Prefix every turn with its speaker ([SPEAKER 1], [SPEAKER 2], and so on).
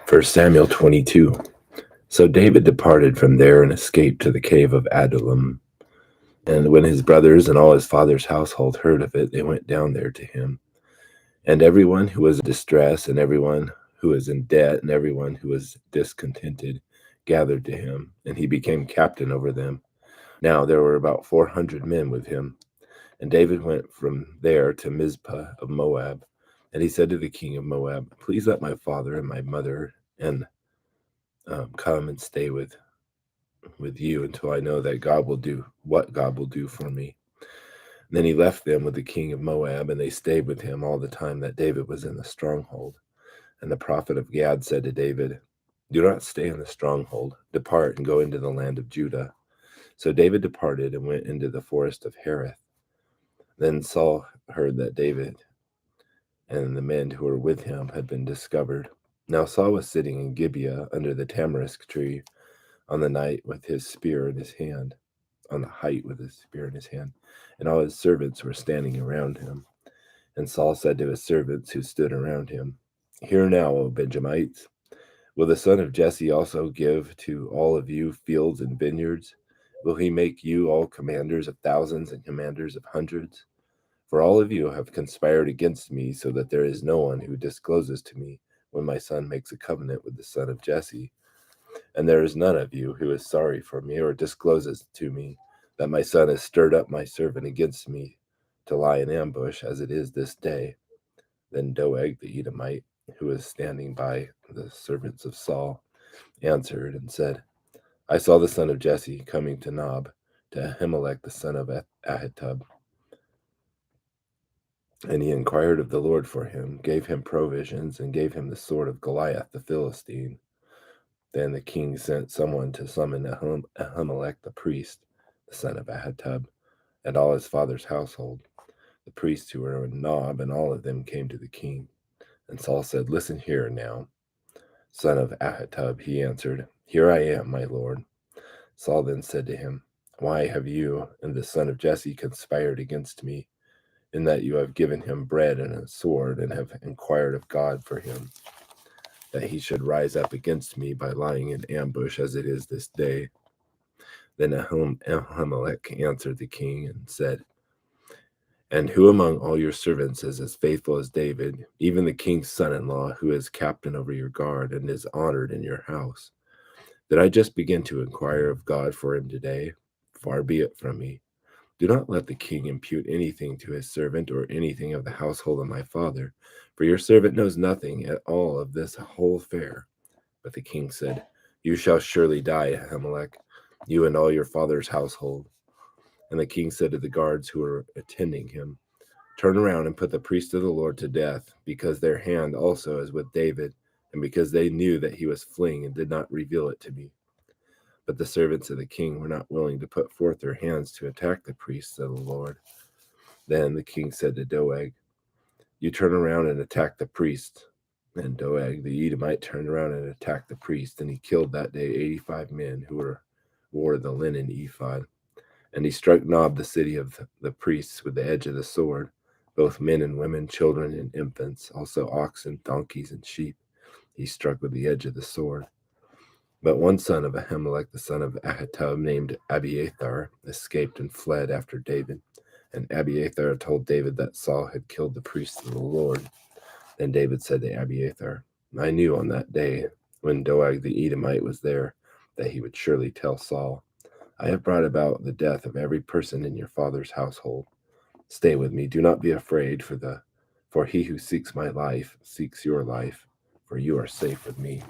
[SPEAKER 1] 1 Samuel 22. So David departed from there and escaped to the cave of Adullam. And when his brothers and all his father's household heard of it, they went down there to him. And everyone who was in distress, and everyone who was in debt, and everyone who was discontented gathered to him, and he became captain over them. Now there were about 400 men with him. And David went from there to Mizpah of Moab. And he said to the king of Moab, "Please let my father and my mother and come and stay with you until I know that God will do what God will do for me." And then he left them with the king of Moab, and they stayed with him all the time that David was in the stronghold. And the prophet of Gad said to David, "Do not stay in the stronghold. Depart and go into the land of Judah." So David departed and went into the forest of Hereth. Then Saul heard that David and the men who were with him had been discovered. Now Saul was sitting in Gibeah under the tamarisk tree on the height with his spear in his hand, and all his servants were standing around him. And Saul said to his servants who stood around him, "Hear now, O Benjamites, will the son of Jesse also give to all of you fields and vineyards? Will he make you all commanders of thousands and commanders of hundreds? For all of you have conspired against me, so that there is no one who discloses to me when my son makes a covenant with the son of Jesse. And there is none of you who is sorry for me or discloses to me that my son has stirred up my servant against me to lie in ambush, as it is this day." Then Doeg the Edomite, who was standing by the servants of Saul, answered and said, "I saw the son of Jesse coming to Nob, to Ahimelech the son of Ahitub. And he inquired of the Lord for him, gave him provisions, and gave him the sword of Goliath the Philistine." Then the king sent someone to summon Ahimelech the priest, the son of Ahitub, and all his father's household, the priests who were in Nob, and all of them came to the king. And Saul said, "Listen here now, son of Ahitub." He answered, "Here I am, my lord." Saul then said to him, "Why have you and the son of Jesse conspired against me, in that you have given him bread and a sword, and have inquired of God for him, that he should rise up against me by lying in ambush, as it is this day?" Then Ahimelech answered the king and said, "And who among all your servants is as faithful as David, even the king's son-in-law, who is captain over your guard and is honored in your house? Did I just begin to inquire of God for him today? Far be it from me. Do not let the king impute anything to his servant or anything of the household of my father, for your servant knows nothing at all of this whole affair." But the king said, "You shall surely die, Ahimelech, you and all your father's household." And the king said to the guards who were attending him, "Turn around and put the priest of the Lord to death, because their hand also is with David, and because they knew that he was fleeing and did not reveal it to me." But the servants of the king were not willing to put forth their hands to attack the priests of the Lord. Then the king said to Doeg, "You turn around and attack the priest." And Doeg the Edomite turned around and attacked the priest, and he killed that day 85 men who wore the linen ephod. And he struck Nob, the city of the priests, with the edge of the sword, both men and women, children and infants, also oxen, donkeys, and sheep. He struck with the edge of the sword. But one son of Ahimelech, the son of Ahitub, named Abiathar, escaped and fled after David. And Abiathar told David that Saul had killed the priests of the Lord. Then David said to Abiathar, "I knew on that day, when Doeg the Edomite was there, that he would surely tell Saul. I have brought about the death of every person in your father's household. Stay with me. Do not be afraid, for he who seeks my life seeks your life, for you are safe with me."